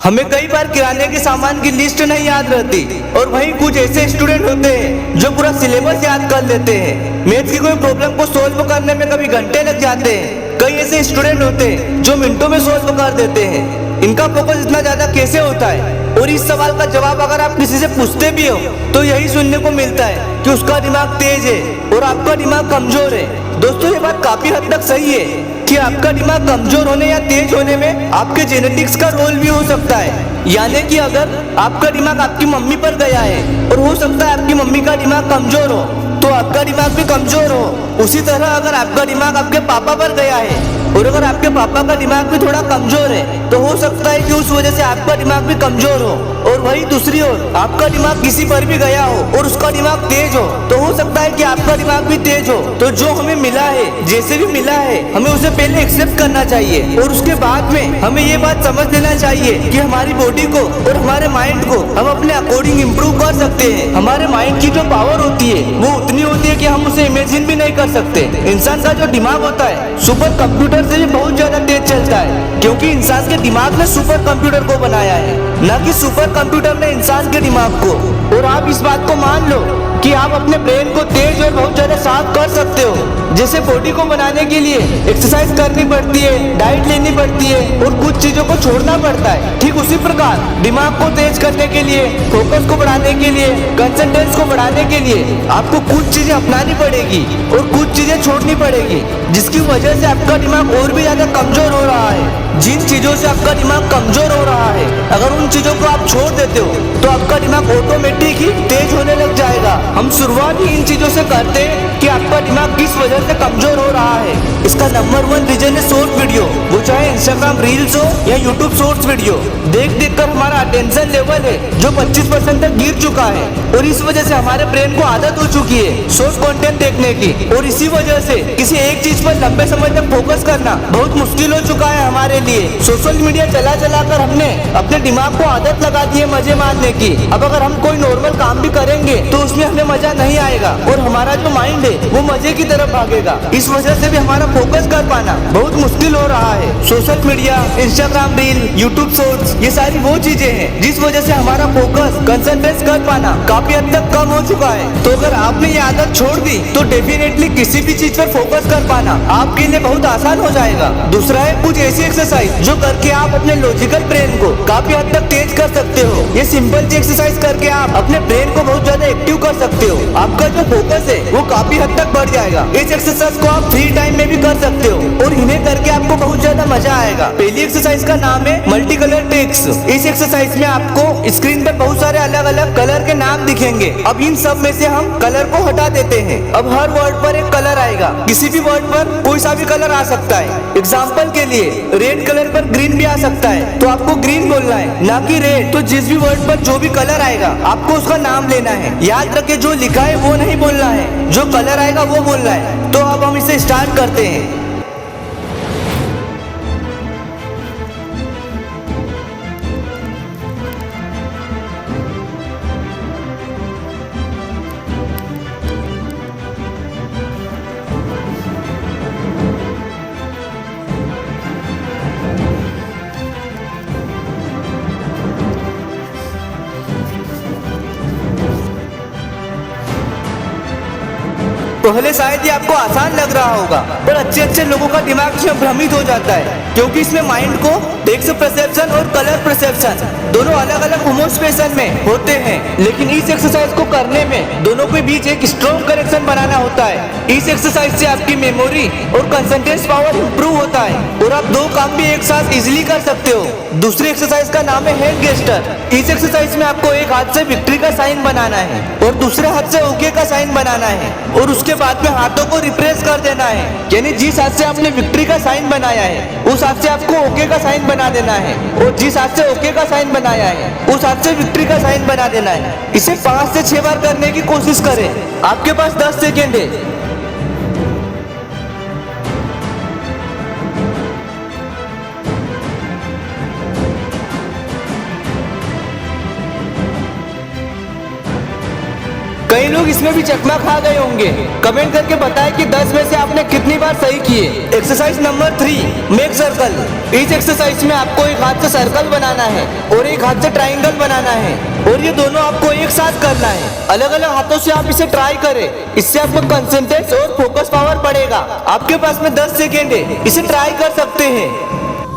हमें कई बार किराने के सामान की लिस्ट नहीं याद रहती और वहीं कुछ ऐसे स्टूडेंट होते हैं जो पूरा सिलेबस याद कर लेते हैं। मैथ की कोई प्रॉब्लम को सोल्व करने में कभी घंटे लग जाते हैं। कई ऐसे स्टूडेंट होते हैं जो मिनटों में सोल्व कर देते हैं। इनका फोकस इतना ज्यादा कैसे होता है? और इस सवाल का जवाब अगर आप किसी से पूछते भी हो तो यही सुनने को मिलता है कि उसका दिमाग तेज है और आपका दिमाग कमजोर है। दोस्तों, ये बात काफी हद तक सही है कि आपका दिमाग कमजोर होने या तेज होने में आपके जेनेटिक्स का रोल भी हो सकता है। यानी कि अगर आपका दिमाग आपकी मम्मी पर गया है और हो सकता है आपकी मम्मी का दिमाग कमजोर हो तो आपका दिमाग भी कमजोर हो। उसी तरह अगर आपका दिमाग आपके पापा पर गया है और अगर आपके पापा का दिमाग भी थोड़ा कमजोर है तो हो सकता है कि उस वजह से आपका दिमाग भी कमजोर हो। और वही दूसरी ओर आपका दिमाग किसी पर भी गया हो और उसका दिमाग तेज हो तो हो सकता है कि आपका दिमाग भी तेज हो। तो जो हमें मिला है, जैसे भी मिला है, हमें उसे पहले एक्सेप्ट करना चाहिए और उसके बाद में हमें ये बात समझ लेना चाहिए कि हमारी बॉडी को और हमारे माइंड को हम अपने अकॉर्डिंग इम्प्रूव कर सकते हैं। हमारे माइंड की जो पावर होती है वो उतनी होती है कि हम उसे इमेजिन भी नहीं कर सकते। इंसान का जो दिमाग होता है सुपर कंप्यूटर से भी बहुत ज्यादा तेज चलता है, क्योंकि इंसान के दिमाग ने सुपर कंप्यूटर को बनाया है, न कि सुपर कंप्यूटर ने इंसान के दिमाग को। और आप इस बात को मान लो कि आप अपने ब्रेन को तेज और बहुत ज्यादा शार्प कर सकते हो। जैसे बॉडी को बनाने के लिए एक्सरसाइज करनी पड़ती है, डाइट लेनी पड़ती है और कुछ चीजों को छोड़ना पड़ता है, ठीक उसी प्रकार दिमाग को तेज करने के लिए, फोकस को बढ़ाने के लिए, कंसंट्रेशन को बढ़ाने के लिए आपको कुछ चीजें अपनानी पड़ेगी और कुछ चीजें छोड़नी पड़ेगी, जिसकी वजह से आपका दिमाग और भी ज्यादा कमजोर हो रहा है। जिन चीजों से आपका दिमाग कमजोर हो रहा है, अगर उन चीजों को आप छोड़ देते हो तो आपका दिमाग ऑटोमेटिक ही तेज होने लग जाएगा। हम शुरुआत ही इन चीजों से करते हैं कि आपका दिमाग किस वजह से कमजोर हो रहा है। इसका नंबर 1 रीजन है शॉर्ट वीडियो, वो चाहे इंस्टाग्राम रील्स हो या यूट्यूब शॉर्ट्स वीडियो। देख देख कर हमारा अटेंशन लेवल है जो 25% तक गिर चुका है और इस वजह से हमारे ब्रेन को आदत हो चुकी है शॉर्ट कंटेंट देखने की। और इसी वजह से किसी एक चीज पर लंबे समय तक फोकस करना बहुत मुश्किल हो चुका है हमारे लिए। सोशल मीडिया चला चला कर हमने अपने दिमाग को आदत लगा दी है मजे मारने की। अब अगर हम कोई नॉर्मल काम भी करेंगे तो उसमें हमें मजा नहीं आएगा और हमारा जो माइंड है वो मजे की तरफ भागेगा। इस वजह से भी हमारा फोकस कर पाना बहुत मुश्किल हो रहा है। Social media, Instagram reel, YouTube shorts, ये सारी वो चीजें हैं जिस वजह से हमारा फोकस, कंसंट्रेट कर पाना काफी हद तक कम हो चुका है। तो अगर आपने ये आदत छोड़ दी तो डेफिनेटली किसी भी चीज पर फोकस कर पाना आपके लिए बहुत आसान हो जाएगा। दूसरा है कुछ ऐसी एक्सरसाइज जो करके आप अपने लॉजिकल ब्रेन को काफी हद तक तेज कर सकते हो। ये सिंपल सी एक्सरसाइज करके आप अपने ब्रेन को बहुत ज्यादा एक्टिव कर सकते हो। आपका जो फोकस है वो काफी हद तक बढ़ जाएगा। इस एक्सरसाइज को आप फ्री टाइम में भी कर सकते हो और इन्हें करके आपको बहुत ज्यादा मजा आएगा। पहली एक्सरसाइज का नाम है मल्टी कलर ट्रिक्स। इस एक्सरसाइज में आपको स्क्रीन पर बहुत सारे अलग अलग कलर के नाम दिखेंगे। अब इन सब में से हम कलर को हटा देते हैं। अब हर वर्ड पर एक कलर आएगा, किसी भी वर्ड पर कोई सा भी कलर आ सकता है। एग्जाम्पल के लिए रेड कलर पर ग्रीन भी आ सकता है तो आपको ग्रीन बोलना है, ना कि रेड। तो जिस भी वर्ड पर जो भी कलर आएगा आपको उसका नाम लेना है। याद रखे जो लिखा है वो नहीं बोलना है, जो कलर आएगा वो बोलना है। तो अब हम इसे स्टार्ट करते हैं। पहले शायद ये आपको आसान लग रहा होगा पर अच्छे अच्छे लोगों का दिमाग इसमें भ्रमित हो जाता है, क्योंकि इसमें माइंड को टेक्स्ट परसेप्शन और कलर परसेप्शन दोनों अलग अलग होमोस्पेशन में होते हैं। लेकिन इस एक्सरसाइज को करने में दोनों के बीच एक स्ट्रॉन्ग कनेक्शन बनाना होता है। इस एक्सरसाइज से आपकी मेमोरी और कंसंट्रेशन पावर इंप्रूव होता है और आप दो काम भी एक साथ इजिली कर सकते हो। दूसरी एक्सरसाइज का नाम है हैंड गेस्टर। इस एक्सरसाइज में आपको एक हाथ से विक्ट्री का साइन बनाना है और दूसरे हाथ से ओके का साइन बनाना है और उसके बाद में हाथों को रिप्रेस कर देना है। यानी जिस हाथ से आपने विक्ट्री का साइन बनाया है उस हाथ से आपको ओके का साइन बना देना है और जिस हाथ से ओके का साइन बनाया है उस हाथ से विक्ट्री का साइन बना देना है। इसे 5 से 6 बार करने की कोशिश करें। आपके पास 10 सेकेंड है। कई लोग लोग इसमें भी चकमा खा गए होंगे। कमेंट करके बताएं कि 10 में से आपने कितनी बार सही किए। Exercise number 3, make circle. इस एक्सरसाइज में आपको एक हाथ से सर्कल बनाना है और एक हाथ से ट्राइंगल बनाना है और ये दोनों आपको एक साथ करना है। अलग अलग हाथों से आप इसे ट्राई करें, इससे आपको कंसंट्रेट और फोकस पावर बढ़ेगा। आपके पास में 10 सेकेंड है, इसे ट्राई कर सकते हैं।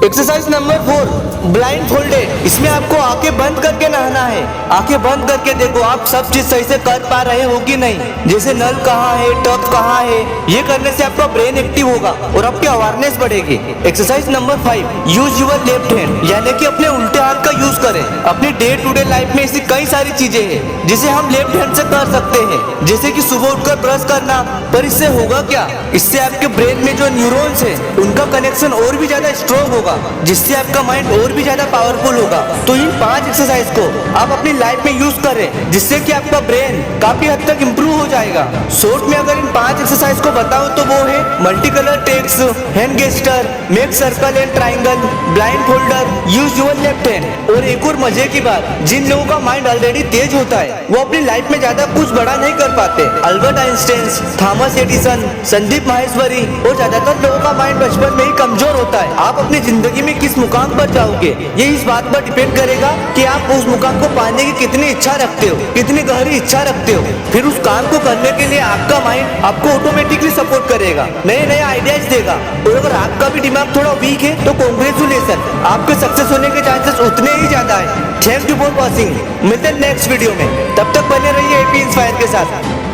Exercise number 4, blind folded. इसमें आपको आंखें बंद करके नहाना है। आंखें बंद करके देखो आप सब चीज सही से कर पा रहे हो कि नहीं, जैसे नल कहाँ है, टब कहाँ है। ये करने से आपका ब्रेन एक्टिव होगा और आपकी अवेयरनेस बढ़ेगी। Exercise number 5, use your left hand, यानी कि अपने उल्टे हाथ का यूज करें। अपनी डे टू डे लाइफ में ऐसी कई सारी चीजें हैं जिसे हम लेफ्ट हैंड से कर सकते हैं, जैसे कि सुबह उठकर ब्रश करना। पर इससे होगा क्या, इससे आपके ब्रेन में जो न्यूरॉन्स है उनका कनेक्शन और भी ज्यादा स्ट्रॉन्ग होगा, जिससे आपका माइंड और भी ज्यादा पावरफुल होगा। तो इन 5 एक्सरसाइज को आप अपनी लाइफ में यूज करें, जिससे कि आपका ब्रेन काफी हद तक इंप्रूव हो जाएगा। शॉर्ट में अगर इन 5 एक्सरसाइज को बताऊं तो वो है multi colour texts, hand gesture, make circle and triangle, blind folder, use your left hand. और एक और मजे की बात, जिन लोगों का माइंड ऑलरेडी तेज होता है वो अपनी लाइफ में ज्यादा कुछ बड़ा नहीं कर पाते। Albert Einstein, Thomas Edison, Sandeep Maheshwari और ज्यादातर लोगों का माइंड बचपन में ही कमजोर होता है। आप अपनी जिंदगी में किस मुकाम पर जाओगे ये इस बात पर डिपेंड करेगा कि आप उस मुकाम को पाने की कितनी इच्छा रखते हो, कितनी गहरी इच्छा रखते हो। फिर उस काम को करने के लिए आपका माइंड आपको ऑटोमेटिकली सपोर्ट करेगा, नए नए आइडियाज देगा। और अगर आपका भी दिमाग थोड़ा वीक है तो कांग्रेचुलेशन, आपके सक्सेस होने के चांसेस उतने ही ज्यादा है। थैंक यू फॉर वॉचिंग, मिलते हैं नेक्स्ट वीडियो में। तब तक बने रहिए एपी इंस्पायर के साथ।